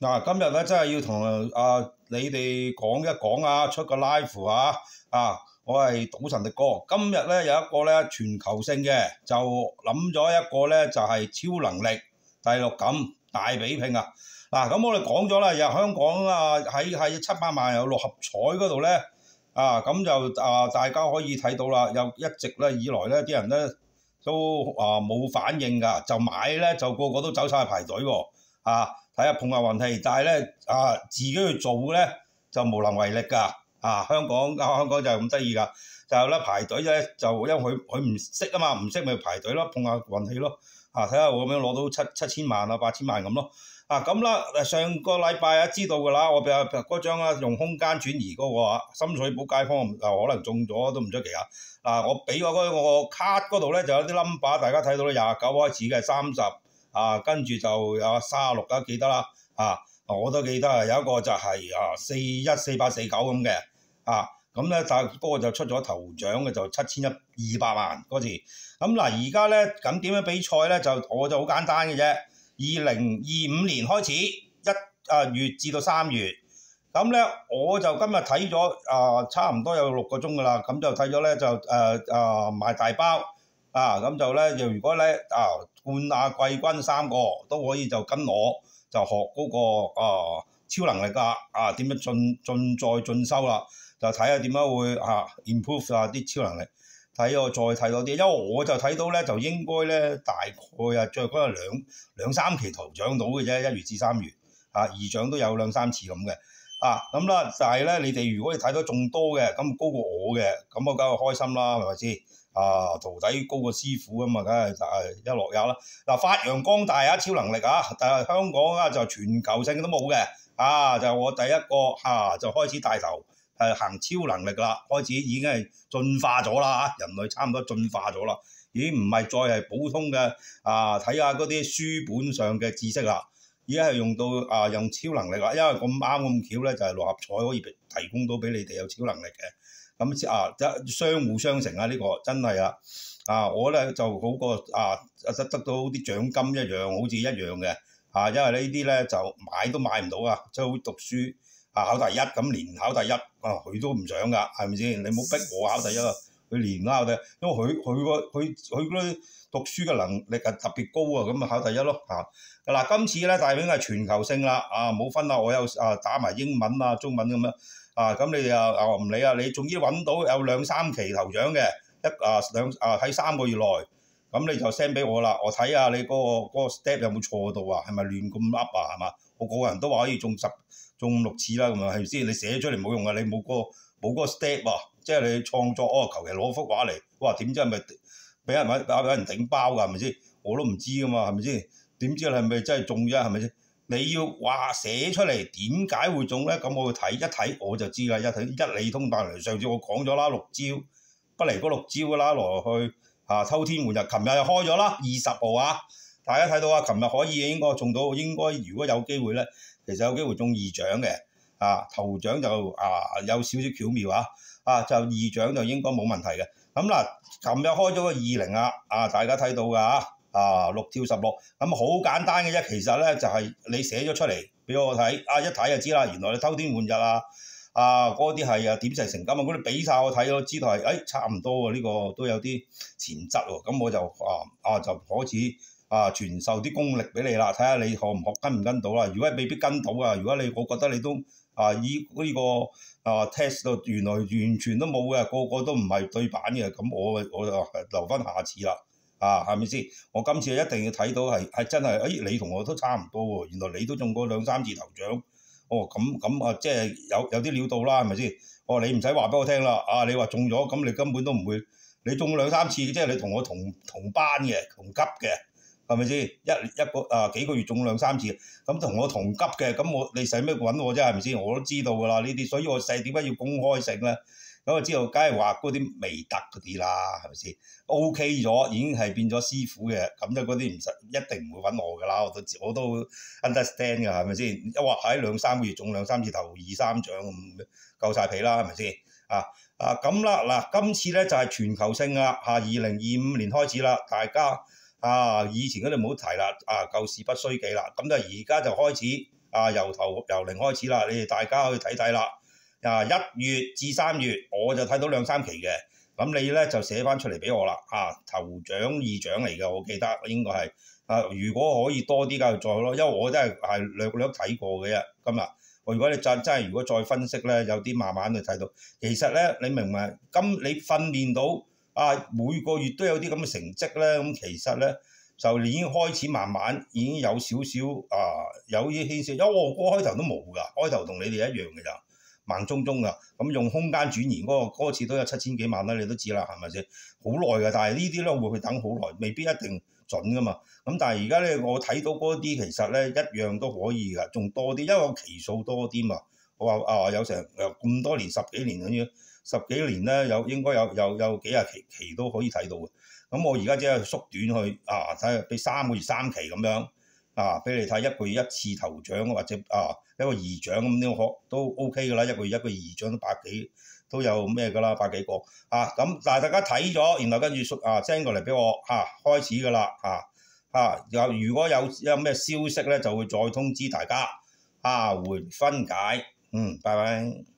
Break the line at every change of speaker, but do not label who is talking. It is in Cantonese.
嗱，今日咧真係要同你哋講一講啊，出個 live 我係賭神力哥。今日咧有一個咧全球性嘅，就諗咗一個咧就係超能力第六感大比拼啊！嗱，咁我哋講咗啦，又香港喺700萬有六合彩嗰度咧咁就大家可以睇到啦，又一直咧以來咧啲人咧都冇反應㗎，就買咧就個個都走晒去排隊喎睇下碰下運氣，但係咧自己去做咧就無能為力㗎香港就係咁得意㗎，就咧排隊咧就因為佢唔識啊嘛，唔識咪排隊咯，碰下運氣咯睇下我咁樣攞到七千萬8000萬咁咯咁啦，上個禮拜知道㗎啦，我俾嗰張用空間轉移嗰個深水埗街坊可能中咗都唔出奇我俾我嗰個卡嗰度咧就有啲 number， 大家睇到咧29開始嘅30跟住就有36啊，記得啦我都記得有一個就係414849咁嘅咁咧，但不過就出咗頭獎嘅就7200萬嗰次。咁嗱，而家咧咁點樣比賽咧？我就好簡單嘅啫。2025年開始1月至到3月，咁咧我就今日睇咗差唔多有6個鐘㗎啦，咁就睇咗咧就賣大包咁就咧如果咧冠亞季軍3個都可以就跟我就學嗰個超能力點樣進再進修啦，就睇下點樣會improve 啲超能力。睇我再睇多啲，因為我就睇到咧，就應該咧大概最後嗰兩三期頭獎到嘅啫，1月至3月二獎都有2、3次咁嘅咁啦。但係咧，你哋如果你睇到仲多嘅，咁高過我嘅，咁我梗係開心啦，係咪先徒弟高過師傅咁啊，梗係一樂也啦。嗱，發揚光大超能力但係香港就全球性都冇嘅就我第一個就開始帶頭。行超能力啦，開始已經係進化咗啦，人類差唔多進化咗啦，已經唔係再係普通嘅睇下嗰啲書本上嘅知識啦，而家係用到用超能力啦，因為咁啱咁巧咧，就係六合彩可以提供到俾你哋有超能力嘅，咁相互相成呢個真係我咧就好過得到啲獎金一樣，好似一樣嘅因為呢啲咧就買都買唔到即係好讀書。考第一咁連考第一佢都唔想㗎，係咪先？你冇逼我考第一佢連考第一，因為佢嗰啲讀書嘅能力係特別高咁考第一咯嗱，今次咧大比係全球性啦冇分我有打埋英文中文咁樣咁你哋唔理你總之揾到有2、3期頭獎嘅喺3個月內，咁你就 send 俾我啦，我睇下你嗰個 step 有冇錯到係咪亂咁噏係嘛？我個人都話可以中5、6次啦，咁係咪先？你寫出嚟冇用你冇嗰個 step 即係你創作求其攞幅畫嚟，哇點知係咪俾人頂包㗎？係咪先？我都唔知㗎嘛，係咪先？點知你係咪真係中啫？係咪先？你要話寫出嚟點解會中咧？咁我去睇一睇我就知啦，一理通百嚟。上次我講咗啦，6招不離嗰6招㗎啦，落去偷天換日，琴日又開咗啦，20號大家睇到琴日可以應該中到，應該如果有機會咧。其實有機會中2獎嘅頭獎就有少少巧妙就2獎就應該冇問題嘅。咁嗱，琴日開咗個20大家睇到㗎6跳16，咁好簡單嘅啫。其實咧就係你寫咗出嚟俾我睇一睇就知啦。原來你偷天換日嗰啲係點石成金嗰啲俾晒我睇咯，知道係差唔多喎，呢個都有啲潛質喎。咁我就就開始。傳授啲功力俾你啦，睇下你學唔學跟唔跟到啦。如果未必跟到如果我覺得你都依呢個test 度原來完全都冇嘅，個個都唔係對版嘅，咁我就留翻下次啦。係咪先？我今次一定要睇到係真係，你同我都差唔多喎。原來你都中過2、3次頭獎，咁即係有啲料到啦，係咪先？你唔使話俾我聽啦。你話中咗，咁你根本都唔會，你中2、3次，即係你同我同班嘅同級嘅。係咪先？幾個月中2、3次，咁同我同級嘅，咁你使咩揾我啫？係咪先？我都知道㗎啦呢啲，所以我點解要公開性咧？咁我知道，梗係話嗰啲未得嗰啲啦，係咪先 ？OK 咗，已經係變咗師傅嘅，咁就嗰啲唔實一定唔會揾我㗎啦。我都 understand 㗎，係咪先？一話喺2、3個月中2、3次頭2、3獎咁，夠晒皮啦，係咪先？咁啦，嗱，今次咧就係全球性啦，2025年開始啦，大家。以前嗰啲唔好提啦，舊事不須記啦，咁就而家就開始由零開始啦，你哋大家可以睇睇啦。1月至3月我就睇到2、3期嘅，咁你咧就寫翻出嚟俾我啦。頭獎二獎嚟嘅，我記得應該係如果可以多啲，梗係再咯，因為我真係略睇過嘅啫。今日如果你真係如果再分析咧，有啲慢慢去睇到，其實咧你明唔明？你訓練到每個月都有啲咁嘅成績咧，咁其實咧就已經開始慢慢已經有少少有啲牽涉，因為我開頭都冇㗎，開頭同你哋一樣嘅咋。盲中㗎，咁用空間轉移嗰個次都有7000幾萬啦，你都知啦，係咪先？好耐㗎，但係呢啲咧會去等好耐，未必一定準㗎嘛。咁但係而家咧，我睇到嗰啲其實咧一樣都可以㗎，仲多啲，因為我期數多啲嘛。我話有成咁多年10幾年咁樣，10幾年咧應該有幾廿期都可以睇到嘅。咁我而家只係縮短去睇下俾3個月3期咁樣。俾你睇1個月1次頭獎或者一個二獎咁都 OK 㗎啦，1個月1個二獎都百幾都有咩㗎啦，百幾個咁，但係大家睇咗，然後跟住send 過嚟俾我開始㗎啦如果有咩消息咧，就會再通知大家會分解。拜拜。